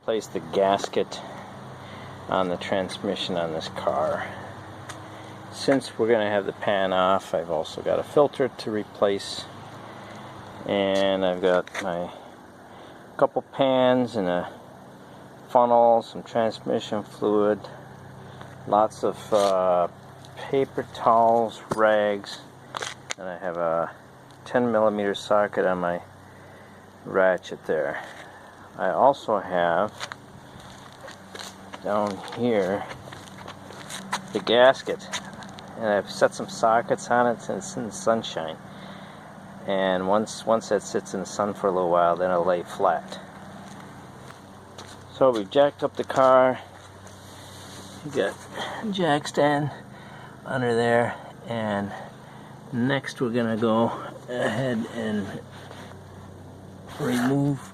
Replace the gasket on the transmission on this car. Since we're going to have the pan off, I've also got a filter to replace, and I've got my couple pans and a funnel, some transmission fluid, lots of paper towels, rags, and I have a 10mm socket on my ratchet there. I also have down here the gasket, and I've set some sockets on it since it's in the sunshine, and once that sits in the sun for a little while, then it'll lay flat. So we've jacked up the car. You got a jack stand under there, and next we're gonna go ahead and remove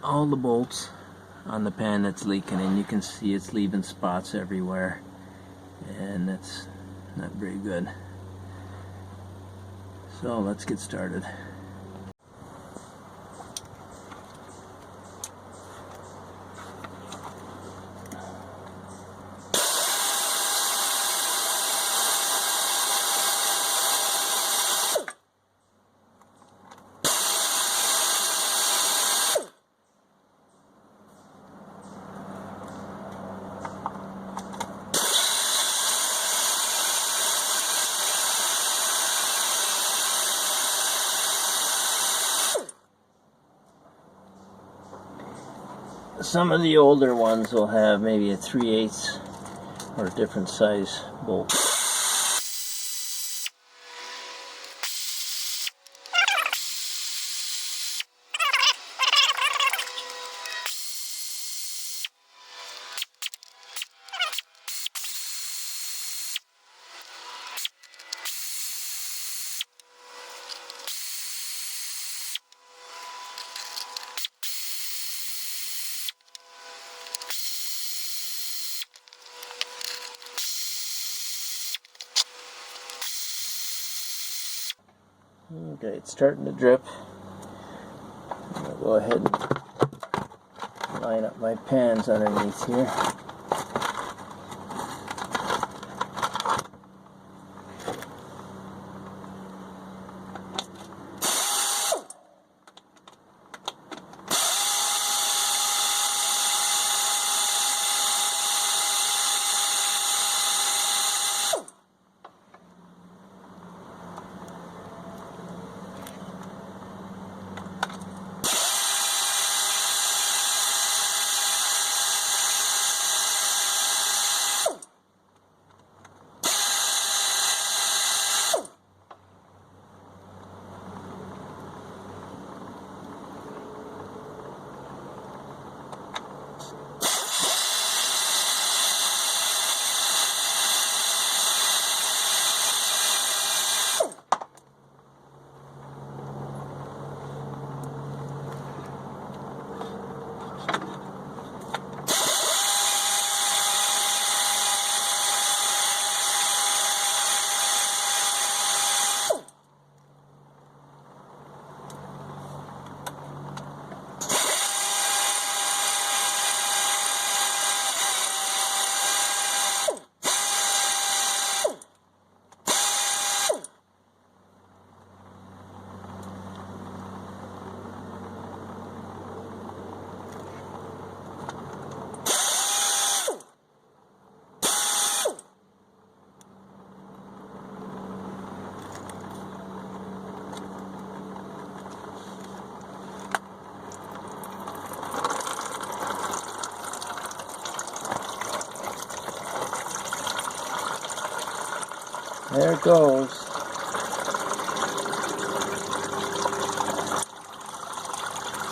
all the bolts on the pan that's leaking, and you can see it's leaving spots everywhere, and that's not very good. So let's get started. Some of the older ones will have maybe a 3/8 or a different size bolt. Okay, it's starting to drip. I'm going to go ahead and line up my pans underneath here. There it goes.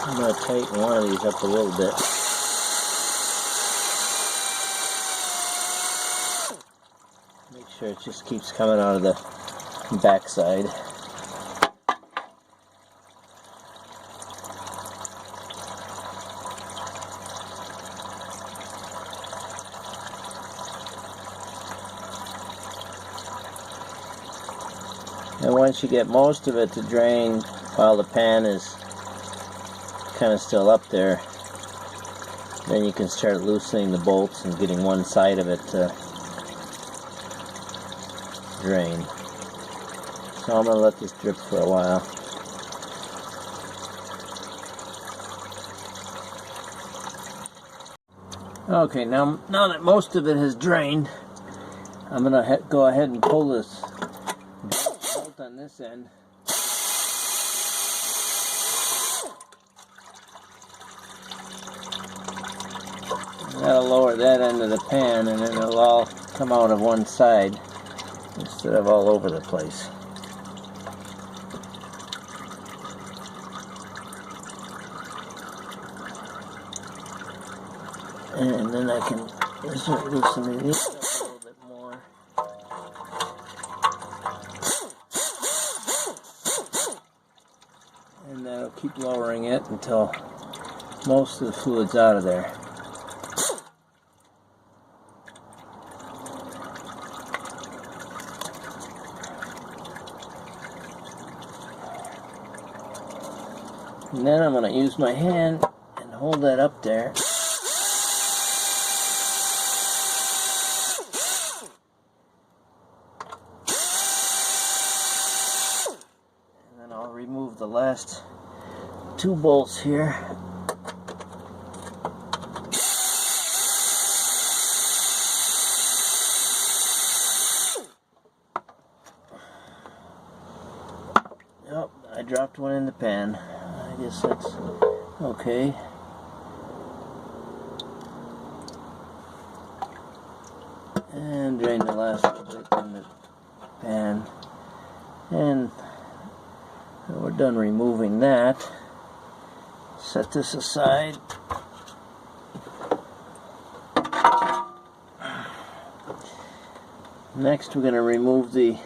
I'm going to tighten one of these up a little bit. Make sure it just keeps coming out of the backside. And once you get most of it to drain while the pan is kind of still up there, Then you can start loosening the bolts and getting one side of it to drain. So I'm going to let this drip for a while. Okay, now that most of it has drained, I'm going to go ahead and pull this bolt on this end. That'll lower that end of the pan, and then it'll all come out of one side instead of all over the place. And then I can start loosening these up a little bit more. And that'll keep lowering it until most of the fluid's out of there. And then I'm going to use my hand and hold that up there. And then I'll remove the last two bolts here. Yep, I dropped one in the pan. I guess that's okay. And drain the last little bit in the pan. And we're done removing that. Set this aside. Next we're going to remove the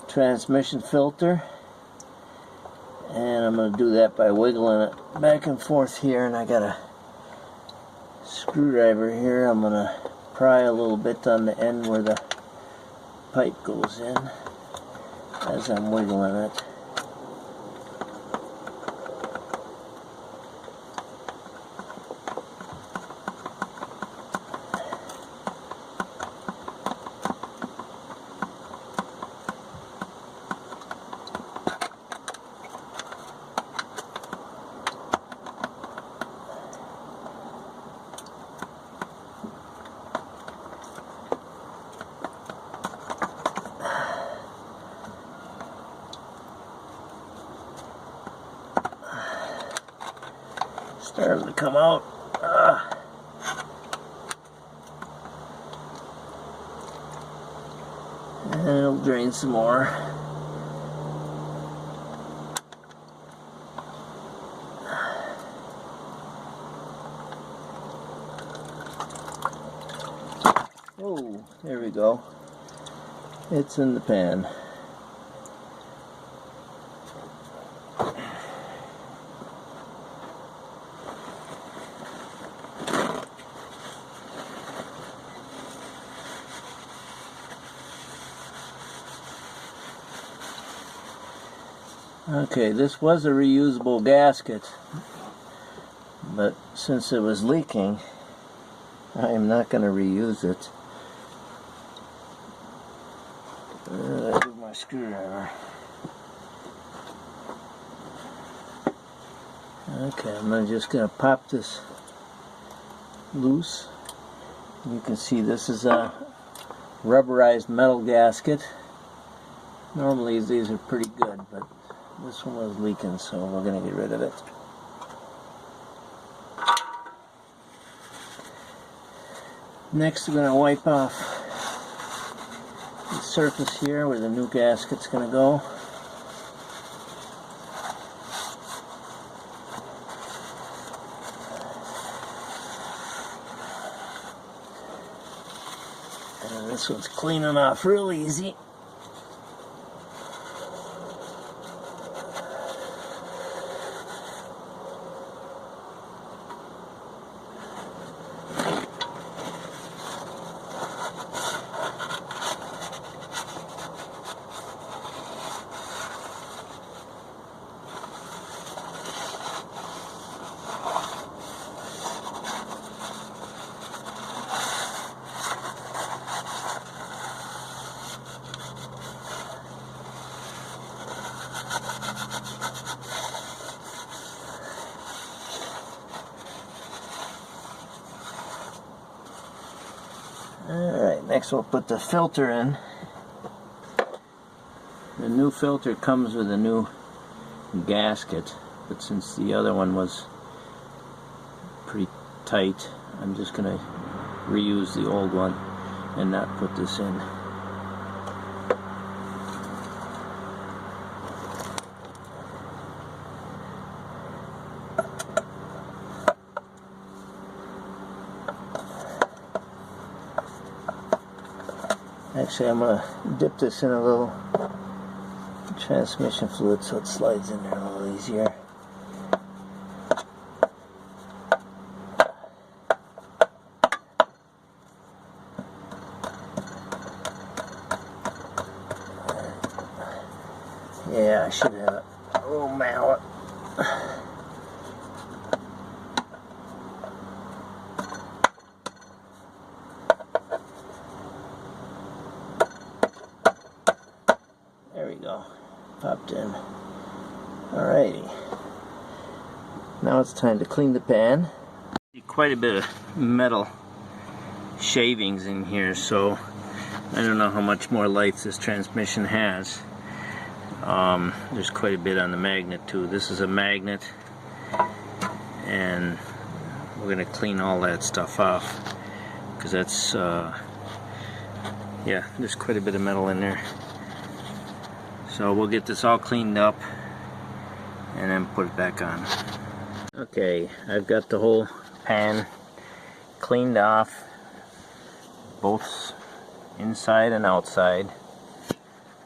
transmission filter. And I'm going to do that by wiggling it back and forth here. And I got a screwdriver here. I'm going to pry a little bit on the end where the pipe goes in as I'm wiggling it. Starting to come out. And it'll drain some more. Oh, there we go. It's in the pan. Okay, this was a reusable gasket, but since it was leaking, I am not going to reuse it. I do my screwdriver. Okay, I'm just going to pop this loose. You can see this is a rubberized metal gasket. Normally these are pretty good, but this one was leaking, so we're going to get rid of it. Next, we're going to wipe off the surface here where the new gasket's going to go. And this one's cleaning off real easy. Alright, next we'll put the filter in. The new filter comes with a new gasket, but since the other one was pretty tight, I'm just going to reuse the old one and not put this in. Actually, I'm going to dip this in a little transmission fluid so it slides in there a little easier. Yeah, I should have a little mallet. There we go. Popped in. Alrighty. Now it's time to clean the pan. Quite a bit of metal shavings in here, so I don't know how much more life this transmission has. There's quite a bit on the magnet too. This is a magnet, and we're going to clean all that stuff off because that's yeah, there's quite a bit of metal in there. So we'll get this all cleaned up and then put it back on. Okay, I've got the whole pan cleaned off, both inside and outside.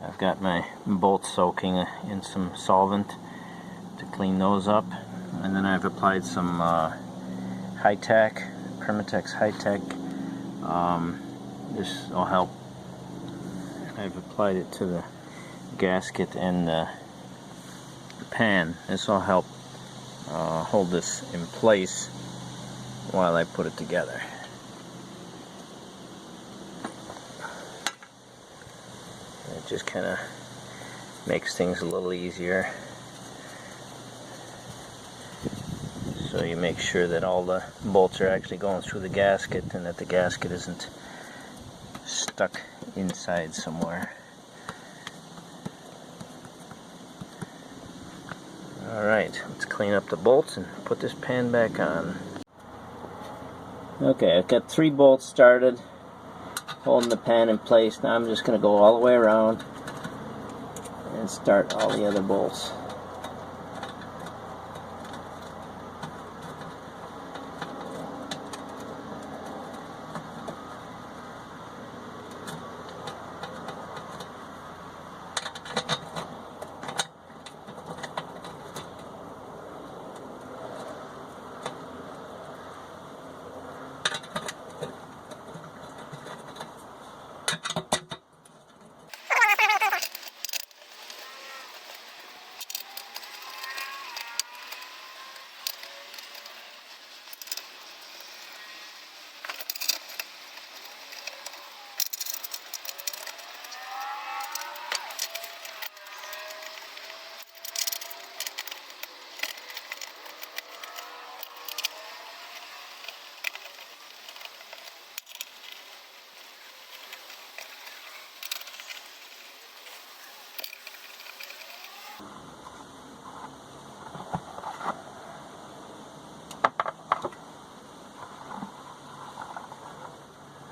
I've got my bolts soaking in some solvent to clean those up, and then I've applied some high-tech, Permatex high-tech. This will help. I've applied it to the gasket and the pan. This will help hold this in place while I put it together. It just kind of makes things a little easier. So you make sure that all the bolts are actually going through the gasket and that the gasket isn't stuck inside somewhere. Alright, let's clean up the bolts and put this pan back on. Okay, I've got 3 bolts started, holding the pan in place. Now I'm just going to go all the way around and start all the other bolts.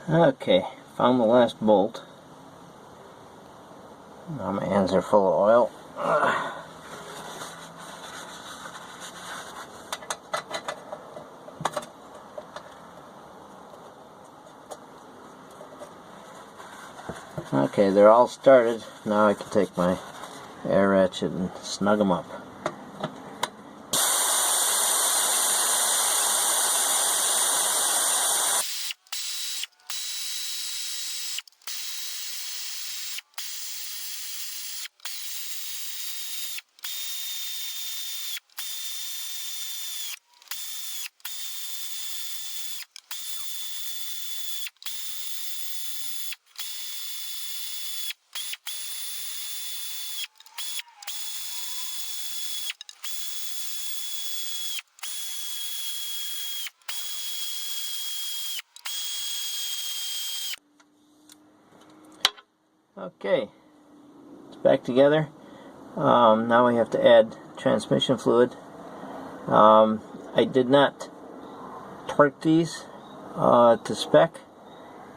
Okay, found the last bolt. Now my hands are full of oil. Okay, they're all started. Now I can take my air ratchet and snug them up. Okay, it's back together. Now we have to add transmission fluid. I did not torque these to spec.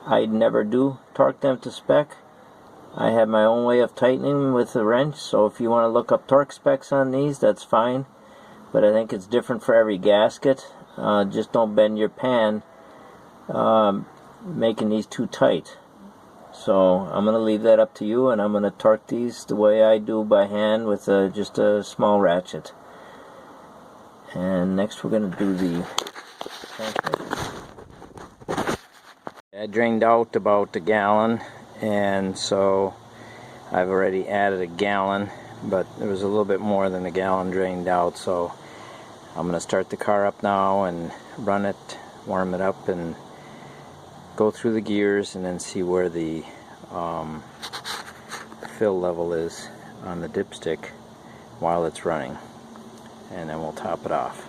I never do torque them to spec. I have my own way of tightening with the wrench, so if you want to look up torque specs on these, that's fine. But I think it's different for every gasket. Just don't bend your pan making these too tight. So I'm going to leave that up to you, and I'm going to torque these the way I do by hand with just a small ratchet. And next we're going to do the transmission. I drained out about a gallon, and so I've already added a gallon, but there was a little bit more than a gallon drained out, so I'm going to start the car up now and run it, warm it up, and go through the gears and then see where the fill level is on the dipstick while it's running, and then we'll top it off.